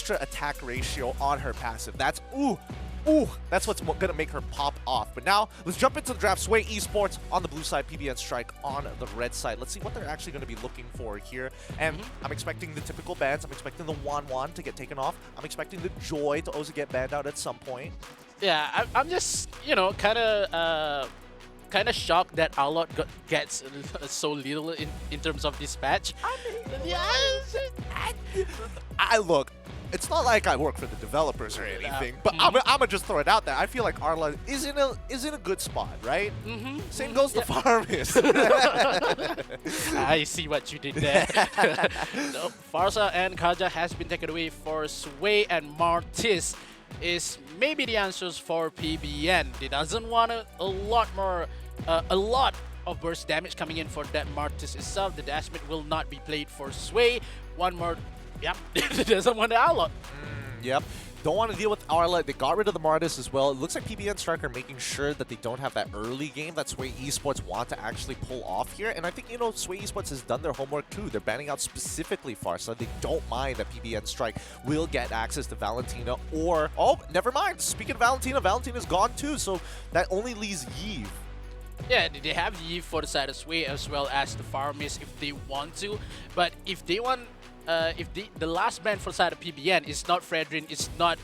extra attack ratio on her passive. That's, that's what's gonna make her pop off. But now, let's jump into the draft. Sway Esports on the blue side, PBN Strike on the red side. Let's see what they're actually gonna be looking for here. And I'm expecting the typical bans. I'm expecting the WONG to get taken off. I'm expecting the Joy to also get banned out at some point. Yeah, I'm just, you know, kind of shocked that ALVA gets so little in terms of dispatch. I mean, I look. It's not like I work for the developers or anything, but I'm gonna just throw it out there. I feel like ALVA is in a good spot, right? Same goes to Farmist. I see what you did there. So, Farsa and Kaja has been taken away for Sway, and Martis is maybe the answers for PBN. They doesn't want a lot of burst damage coming in for that Martis itself. The dashmit will not be played for Sway. One more. Yep, doesn't want the ALVA. Yep. Don't want to deal with ALVA. They got rid of the Martis as well. It looks like PBN Strike are making sure that they don't have that early game that Sway Esports want to actually pull off here. And I think, you know, Sway Esports has done their homework too. They're banning out specifically Farsa. They don't mind that PBN Strike will get access to Valentina or... Oh, never mind. Speaking of Valentina, Valentina's gone too. So that only leaves Yves. Yeah, they have Yves for the side of Sway as well as the Farmist if they want to. But if they want... if the last ban for the side of PBN is not Fredrin, it's not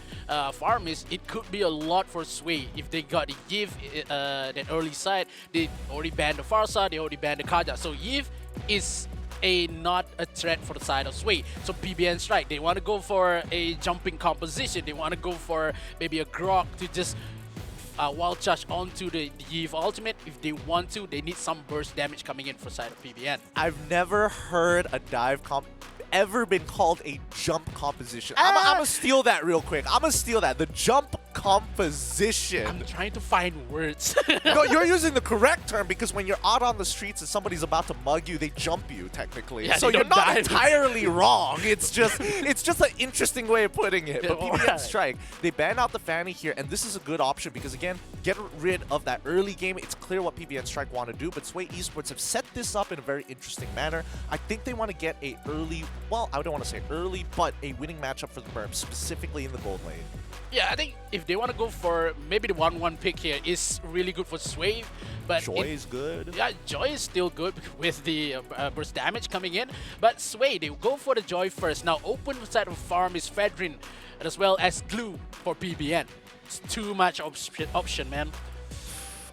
Farmist, it could be a lot for Sway. If they got the Yves, that early side, they already banned the Farsa, they already banned the Kaja. So Yves is not a threat for the side of Sway. So PBN Strike, they want to go for a jumping composition, they want to go for maybe a Grok to just wild charge onto the Yves ultimate. If they want to, they need some burst damage coming in for side of PBN. I've never heard a dive comp ever been called a jump composition. I'm gonna steal that real quick. I'm gonna steal that. The jump composition. I'm trying to find words. No, you're using the correct term because when you're out on the streets and somebody's about to mug you, they jump you technically. Yeah, so you're not entirely wrong. It's just an interesting way of putting it. But PBN Strike, they ban out the Fanny here, and this is a good option because again, get rid of that early game. It's clear what PBN Strike want to do, but Sway Esports have set this up in a very interesting manner. I think they want to get a early, well, I don't want to say early, but a winning matchup for the Burp, specifically in the gold lane. Yeah, I think if they want to go for maybe the 1-1 pick here is really good for Sway, but Joy is good. Yeah, Joy is still good with the burst damage coming in, but Sway, they go for the Joy first. Now open side of farm is Fedrin as well as Glue for PBN. It's too much option, man.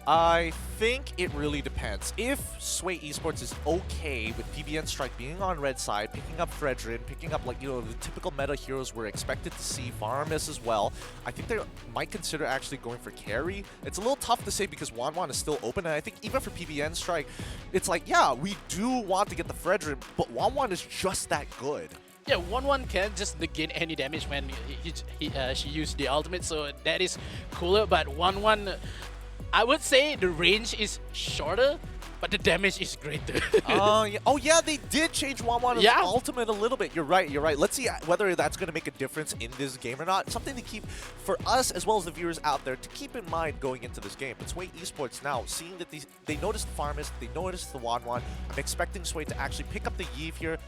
I think it really depends. If Sway Esports is okay with PBN Strike being on red side, picking up Fredrin, picking up, like, you know, the typical meta heroes we're expected to see, Farmis as well, I think they might consider actually going for carry. It's a little tough to say because WONG is still open, and I think even for PBN Strike, it's like, yeah, we do want to get the Fredrin, but WONG is just that good. Yeah, 1-1 can just negate any damage when she used the ultimate, so that is cooler, but 1-1... I would say the range is shorter, but the damage is greater. Yeah. Oh yeah, they did change WONG's ultimate a little bit. You're right, you're right. Let's see whether that's going to make a difference in this game or not. Something to keep for us as well as the viewers out there to keep in mind going into this game. But Sway Esports now, seeing that they noticed the Farmist, they noticed the WONG, I'm expecting Sway to actually pick up the Yves here,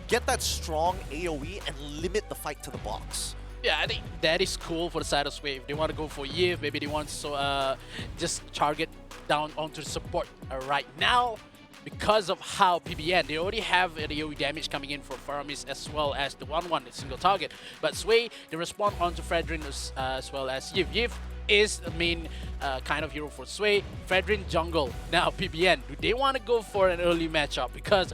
get that strong AoE, and limit the fight to the box. Yeah, I think that is cool for the side of Sway. If they want to go for Yves, maybe they want to just target down onto the support right now. Because of how PBN, they already have the AoE damage coming in for Farmis as well as the 1-1, single target. But Sway, they respond onto Fredrin as well as Yves. Yves is the main kind of hero for Sway. Fredrin jungle. Now PBN, do they want to go for an early matchup? Because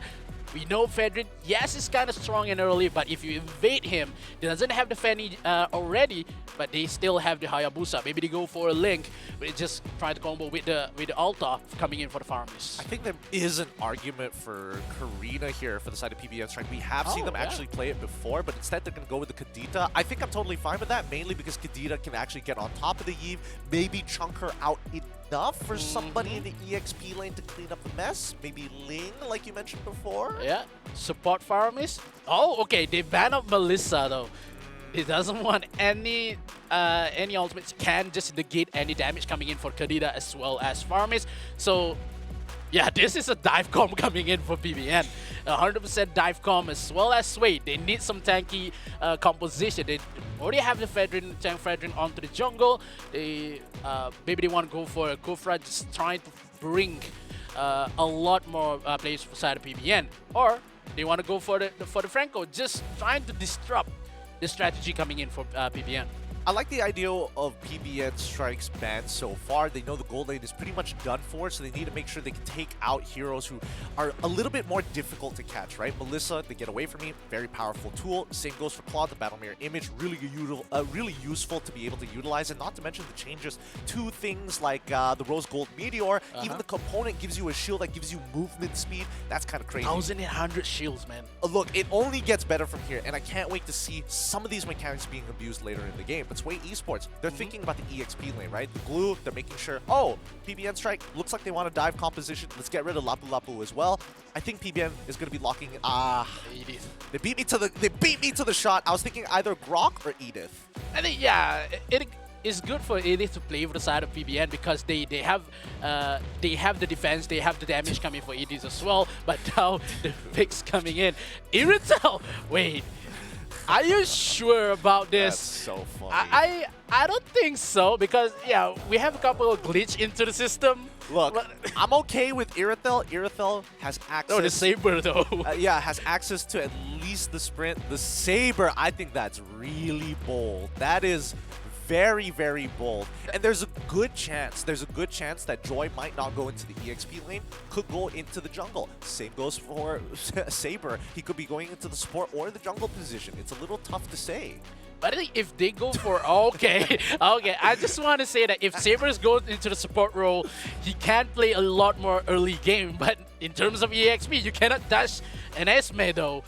we know Fedrin, yes, is kind of strong and early, but if you invade him, he doesn't have the Fanny already, but they still have the Hayabusa. Maybe they go for a Link, but just try to combo with the Alta coming in for the Farmers. I think there is an argument for Karina here for the side of PBN Strike. We have seen them actually play it before, but instead they're going to go with the Kadita. I think I'm totally fine with that, mainly because Kadita can actually get on top of the Yves, maybe chunk her out enough for somebody in the EXP lane to clean up the mess. Maybe Ling, like you mentioned before. Yeah, support Farmis. Oh, okay, they ban up Melissa though. He doesn't want any ultimates, can just negate any damage coming in for Kadita as well as Farmis. So Yeah, this is a dive comp coming in for PBN. 100% dive comp as well as Sway. They need some tanky composition. They already have the Fredrin, tank Fredrin onto the jungle. They maybe they want to go for a Kufra, just trying to bring a lot more players for side of PBN, or they want to go for the Franco, just trying to disrupt the strategy coming in for PBN. I like the idea of PBN Strike's ban so far. They know the gold lane is pretty much done for, so they need to make sure they can take out heroes who are a little bit more difficult to catch, right? Melissa, they get away from me, very powerful tool. Same goes for Claude, the Battle Mirror image, really useful to be able to utilize, and not to mention the changes to things like the Rose Gold Meteor. Even the component gives you a shield that gives you movement speed. That's kind of crazy. 1,800 shields, man. Look, it only gets better from here, and I can't wait to see some of these mechanics being abused later in the game. But Sway Esports, they're thinking about the EXP lane, right? The glue, they're making sure, oh, PBN Strike, looks like they want to dive composition. Let's get rid of Lapu Lapu as well. I think PBN is going to be locking in. They beat me to the shot. I was thinking either Grok or Edith. I think, yeah, it is good for Edith to play for the side of PBN because they have the defense, they have the damage coming for Edith as well. But now the picks coming in. Irrital, wait. Are you sure about this? That's so funny. I don't think so, because yeah, we have a couple of glitch into the system. Look, I'm okay with Irithel. Irithel has access. Oh, the Saber though. Yeah, has access to at least the sprint. The Saber, I think that's really bold. That is very, very bold. And there's a good chance that Joy might not go into the EXP lane, could go into the jungle. Same goes for Saber. He could be going into the support or the jungle position. It's a little tough to say. But I think if they go for okay, I just want to say that if Sabers goes into the support role, he can play a lot more early game. But in terms of EXP, you cannot dash an Esme though.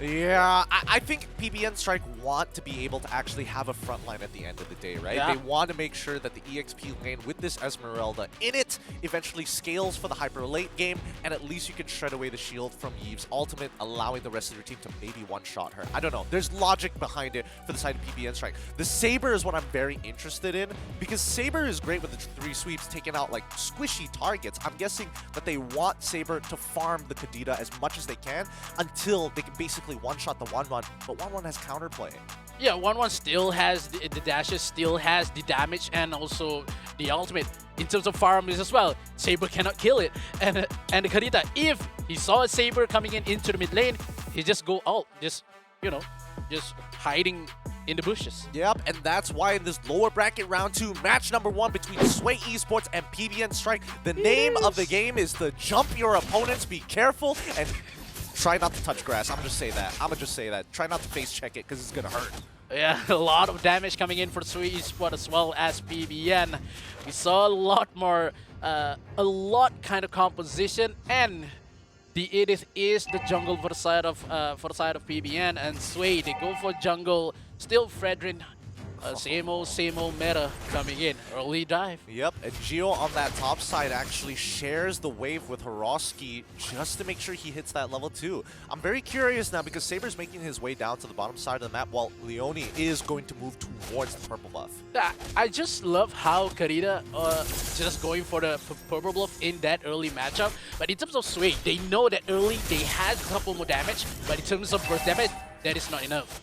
Yeah, I think PBN Strike want to be able to actually have a front line at the end of the day, right? Yeah. They want to make sure that the EXP lane with this Esmeralda in it eventually scales for the hyper late game, and at least you can shred away the shield from Eve's ultimate, allowing the rest of your team to maybe one-shot her. I don't know. There's logic behind it for the side of PBN Strike. The Saber is what I'm very interested in, because Saber is great with the 3 sweeps, taking out like squishy targets. I'm guessing that they want Saber to farm the Kadita as much as they can until they can basically one-shot the 1-1, but 1-1 has counterplay. Yeah, 1-1 still has the dashes, still has the damage, and also the ultimate. In terms of farms as well, Saber cannot kill it. And the Kadita, if he saw a Saber coming into the mid lane, he just go ult, just, you know, just hiding in the bushes. Yep, and that's why in this lower bracket round 2, match number 1 between Sway Esports and PBN Strike, the name of the game is to jump your opponents, be careful, and try not to touch grass. I'm gonna just say that. Try not to face check it, because it's gonna hurt. Yeah, a lot of damage coming in for Sway Esports as well as PBN. We saw a lot more, a lot kind of composition, and the Edith is the jungle for the side of PBN, and Sway, they go for jungle. Still Fredrin, same old meta coming in. Early dive. Yep, and Gio on that top side actually shares the wave with Hiroski just to make sure he hits that level 2. I'm very curious now because Saber's making his way down to the bottom side of the map while Leone is going to move towards the purple buff. I just love how Karita just going for the purple buff in that early matchup. But in terms of Sway, they know that early they had a couple more damage, but in terms of burst damage, that is not enough.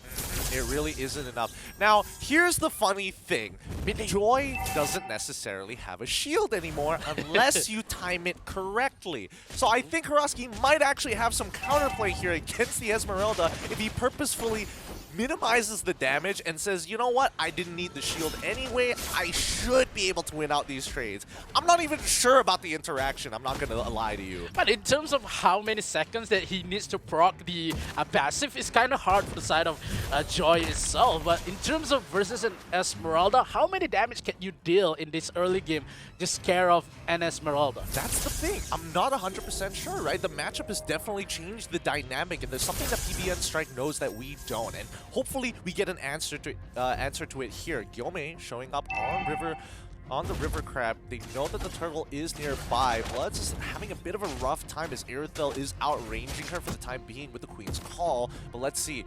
It really isn't enough. Now, here's the funny thing. Joy doesn't necessarily have a shield anymore unless you time it correctly. So I think Hiroski might actually have some counterplay here against the Esmeralda if he purposefully minimizes the damage and says, you know what, I didn't need the shield anyway, I should be able to win out these trades. I'm not even sure about the interaction, I'm not gonna lie to you. But in terms of how many seconds that he needs to proc the passive, it's kind of hard for the side of Joy itself. But in terms of versus an Esmeralda, how many damage can you deal in this early game just scare off an Esmeralda? That's the thing, I'm not 100% sure, right? The matchup has definitely changed the dynamic, and there's something that PBN Strike knows that we don't. And hopefully we get an answer to it here. Gyome showing up on the river crab. They know that the turtle is nearby. Blood's is having a bit of a rough time as Irithel is outranging her for the time being with the Queen's Call. But let's see.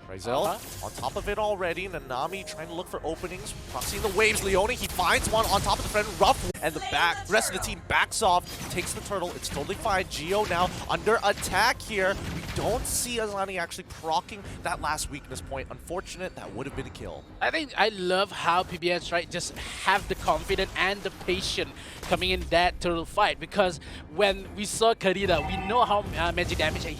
Ryzel on top of it already. Nanami trying to look for openings. Crossing the waves. Leone, he finds one on top of the friend. Rough. And the rest of the team backs off. Takes the turtle. It's totally fine. Geo now under attack here. We don't see Azani actually proccing that last weakness point. Unfortunate. That would have been a kill. I love how PBN Strike just have the confidence and the patience coming in that turtle fight, because when we saw Karida, we know how magic damage she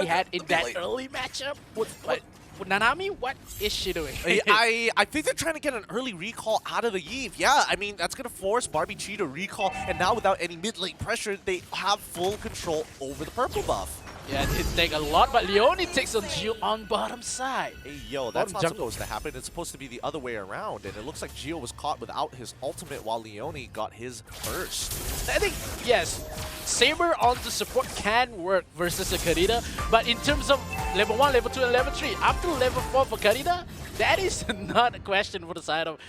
had in that early matchup. But Nanami, what is she doing? I think they're trying to get an early recall out of the Eve. Yeah, I mean, that's going to force Barbie Chi to recall, and now without any mid-lane pressure, they have full control over the purple buff. Yeah, it did take a lot, but Leone takes on Gio on bottom side. Hey, yo, that's not supposed to happen. It's supposed to be the other way around, and it looks like Gio was caught without his ultimate while Leone got his first. I think, yes, Saber onto support can work versus a Karida, but in terms of level 1, level 2, and level 3, up to level 4 for Karida, that is not a question for the side of,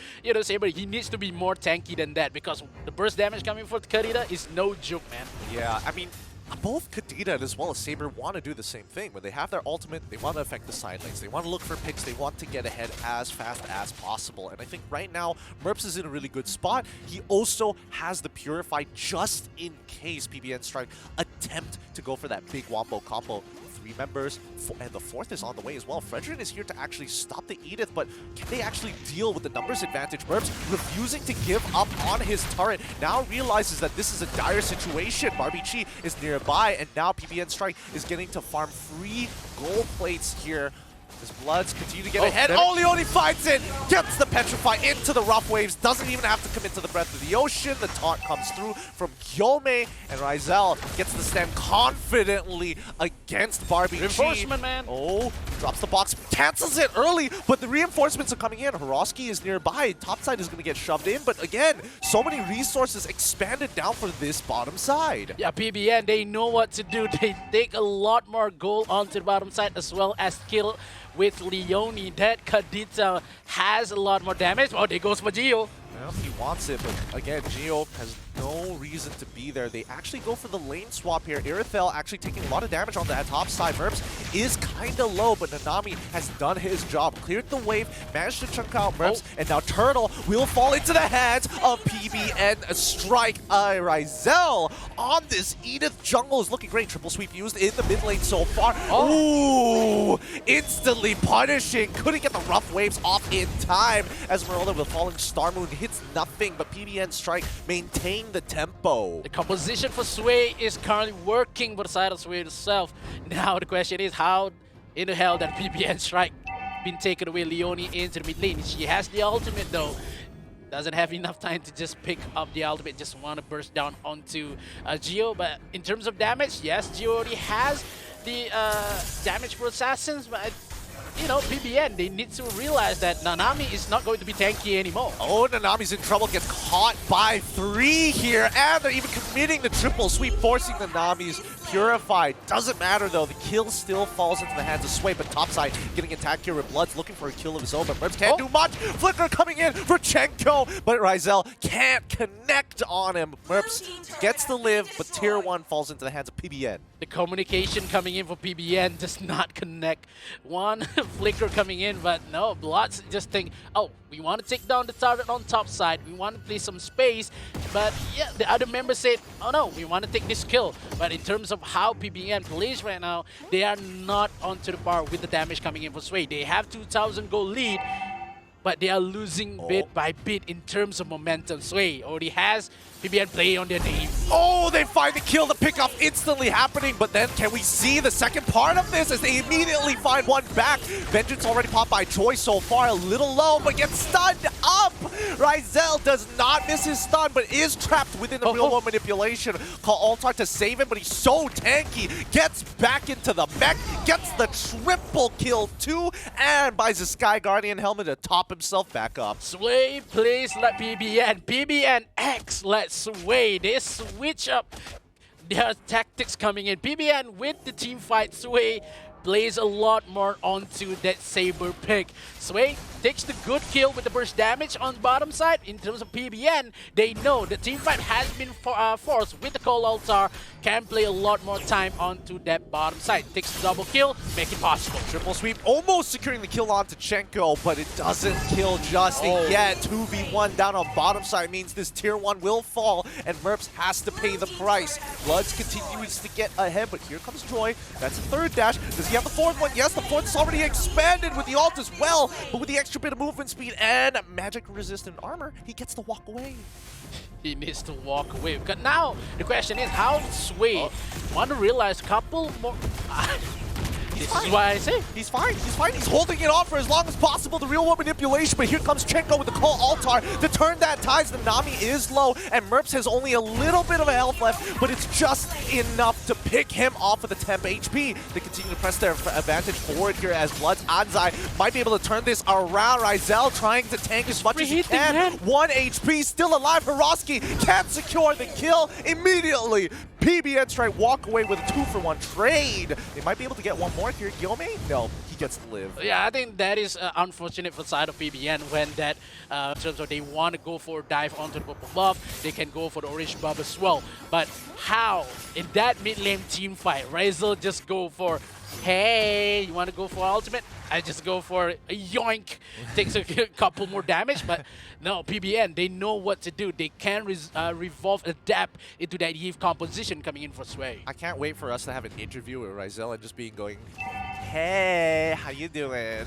Saber. He needs to be more tanky than that, because the burst damage coming for Karida is no joke, man. Yeah, I mean, both Kadena and as well as Saber want to do the same thing. When they have their ultimate, they want to affect the side lanes. They want to look for picks. They want to get ahead as fast as possible. And I think right now, Merps is in a really good spot. He also has the Purify just in case PBN Strike attempt to go for that big Wombo combo. 3 members, and the 4th is on the way as well. Fredrin is here to actually stop the Edith, but can they actually deal with the numbers advantage? Merps refusing to give up on his turret, now realizes that this is a dire situation. Barbie Chi is nearby, and now PBN Strike is getting to farm free gold plates here. His Bloods continue to get ahead. Oh, Leone fights it! Gets the Petrify into the rough waves. Doesn't even have to commit to the Breath of the Ocean. The taunt comes through from Gyome. And Ryzel gets the stand confidently against Barbie Chi. Reinforcement, man. Oh, drops the box. Cancels it early, but the reinforcements are coming in. Hiroski is nearby. Topside is going to get shoved in. But again, so many resources expanded down for this bottom side. Yeah, PBN, they know what to do. They take a lot more gold onto the bottom side as well as kill with Leone. That Kadita has a lot more damage. Oh, there goes for Gio. Well, he wants it, but again, Gio has no reason to be there. They actually go for the lane swap here. Irithel actually taking a lot of damage on that top side. Merps is kind of low, but Nanami has done his job. Cleared the wave, managed to chunk out Merps, and now Turtle will fall into the hands of PBN Strike. Ryzel on this Edith jungle is looking great. Triple sweep used in the mid lane so far. Ooh, instantly punishing. Couldn't get the rough waves off in time as Merolda with falling Star Moon hits nothing, but PBN Strike maintain the tempo. The composition for Sway is currently working for the side of Sway itself. Now the question is, how in the hell that PBN Strike been taken away Leone into the mid lane? She has the ultimate though. Doesn't have enough time to just pick up the ultimate, just want to burst down onto Gio. But in terms of damage, yes, Gio already has the damage for Assassins, but PBN, they need to realize that Nanami is not going to be tanky anymore. Oh, Nanami's in trouble, gets caught by 3 here, and they're even committing the triple sweep, forcing Nanami's Purify. Doesn't matter though, the kill still falls into the hands of Sway, but topside getting attacked here with Blood's looking for a kill of his own, but Merps can't do much. Flicker coming in for Chenko, but Ryzel can't connect on him. Merps gets to live, but tier 1 falls into the hands of PBN. The communication coming in for PBN does not connect. One flicker coming in, but no, Bloods just think, oh, we want to take down the target on top side. We want to play some space. But yeah, the other members said, oh no, we want to take this kill. But in terms of how PBN plays right now, they are not onto the par with the damage coming in for Sway. They have 2,000 gold lead, but they are losing bit by bit in terms of momentum. Sway already has PBN play on their name. Oh, they find the kill, the pickoff instantly happening, but then can we see the second part of this as they immediately find one back? Vengeance already popped by Choi so far, a little low, but gets stunned up. Ryzel does not miss his stun, but is trapped within the real-world manipulation. Call Altar to save him, but he's so tanky. Gets back into the mech, gets the triple kill too, and buys a Sky Guardian helmet to top himself back up. Sway plays like PBN. PBN X like Sway. They switch up their tactics coming in. PBN with the team fight. Sway blaze a lot more onto that Saber pick. Sway takes the good kill with the burst damage on the bottom side. In terms of PBN, they know the teamfight has been forced with the Cold Altar. Can play a lot more time onto that bottom side. Takes the double kill, make it possible. Triple sweep, almost securing the kill on Tachenko, but it doesn't kill just yet. 2v1 down on bottom side means this tier 1 will fall, and Merps has to pay the price. Bloods continues to get ahead, but here comes Joy. That's a third dash. Does he have the fourth one? Yes, the fourth is already expanded with the ult as well, but with the extra bit of movement speed and magic-resistant armor, he gets to walk away. He needs to walk away. Because now, the question is, how Sway want to realize a couple more... This is why I say. He's fine. He's fine. He's holding it off for as long as possible. The real world manipulation. But here comes Chenko with the Call Altar to turn that ties. The Nami is low, and Merps has only a little bit of a health left, but it's just enough to pick him off of the temp HP. They continue to press their advantage forward here as Bloods. Anzai might be able to turn this around. Rizel trying to tank as much as he can. Man. 1 HP, still alive. Hiroski can't secure the kill immediately. PBN Strike walk away with a 2-for-1 trade. They might be able to get one more here. Gyome? No, he gets to live. Yeah, I think that is unfortunate for the side of PBN when that, in terms of they want to go for a dive onto the purple buff, they can go for the orange buff as well. But how, in that mid lane team fight, Rizel just go for, hey, you want to go for ultimate? I just go for a yoink. Takes a couple more damage, but no, PBN, they know what to do. They can revolve, adapt into that Eve composition coming in for Sway. I can't wait for us to have an interview with Rizel and just being going, hey, how you doing?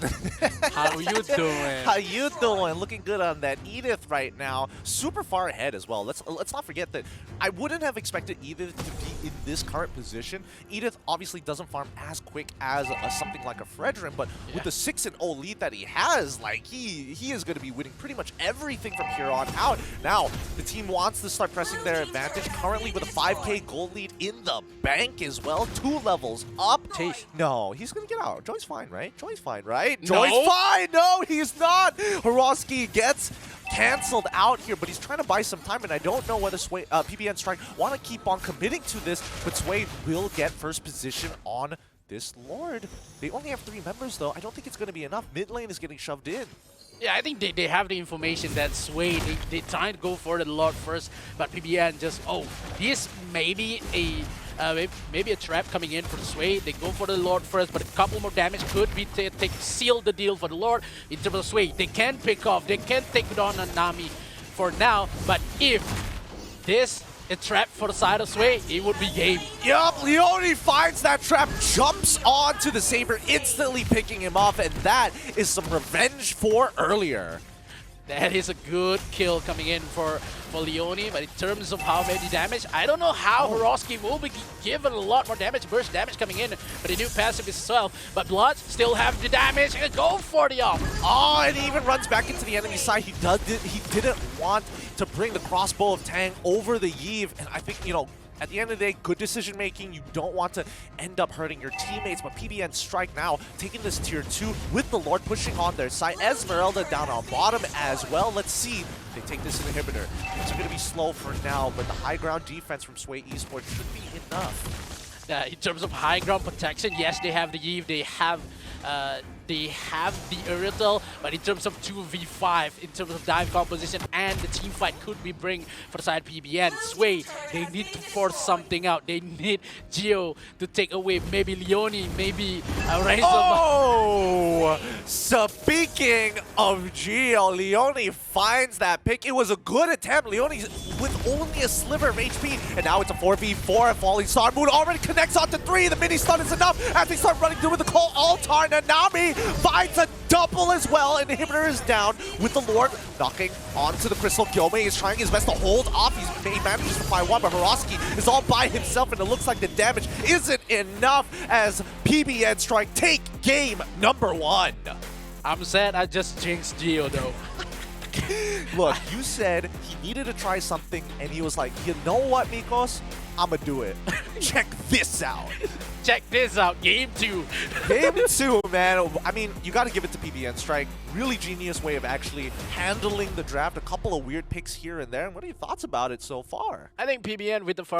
How you doing? How you doing? Looking good on that Edith right now. Super far ahead as well. Let's not forget that I wouldn't have expected Edith to be in this current position. Edith obviously doesn't farm as quick as something like a Fredrin, but with the 6-0 lead that he has, like he is going to be winning pretty much everything from here on out. Now, the team wants to start pressing their advantage, currently with a 5k gold lead in the bank as well. 2 levels up. Chase. No, he's going to get out. Joy's fine, right? Joy's fine, right? No. Joy's fine! No, he's not! Hiroski gets cancelled out here, but he's trying to buy some time, and I don't know whether Sway, PBN Strike want to keep on committing to this, but Sway will get first position on this Lord. They only have 3 members, though. I don't think it's going to be enough. Mid lane is getting shoved in. Yeah, I think they have the information that Sway, they trying to go for the Lord first, but PBN just, this may be maybe a trap coming in for the Sway. They go for the Lord first, but a couple more damage could be seal the deal for the Lord. In terms of Sway, they can pick off, they can take it on Nami for now, but if this a trap for the side of Sway, it would be game. Yup, Leone finds that trap, jumps onto the Saber, instantly picking him off, and that is some revenge for earlier. That is a good kill coming in for Leone, but in terms of how many damage, I don't know how Hiroski will be given a lot more damage, burst damage coming in, but a new passive as well. But Blood still have the damage, and go for the off. Oh, and he even runs back into the enemy side. He didn't want to bring the crossbow of Tang over the Eve, and I think, you know, at the end of the day, good decision making. You don't want to end up hurting your teammates, but PBN Strike now taking this tier 2 with the Lord pushing on their side. Esmeralda down on bottom as well. Let's see if they take this inhibitor. It's going to be slow for now, but the high ground defense from Sway Esports should be enough. In terms of high ground protection, yes, they have the Eve, they have the Irrital, but in terms of 2v5, in terms of dive composition and the team fight could be bring for the side PBN. Sway, they need to force something out. They need Geo to take away maybe Leone, maybe Rizel. Oh! Speaking of Geo, Leone finds that pick. It was a good attempt. Leone with only a sliver of HP, and now it's a 4v4. Falling Star Moon already connects onto 3. The mini stun is enough as they start running through with the Call Altar. Nanami finds a double as well. Inhibitor is down with the Lord knocking onto the Crystal. Gyome is trying his best to hold off. He manages to find one, but Hiroski is all by himself, and it looks like the damage isn't enough as PBN Strike take game number 1. I'm sad I just jinxed Geo though. Look, you said he needed to try something, and he was like, you know what, Mikos? I'ma do it. Check this out. Check this out, game 2. Game 2, man. I mean, you gotta give it to PBN Strike. Really genius way of actually handling the draft. A couple of weird picks here and there. And what are your thoughts about it so far? I think PBN with the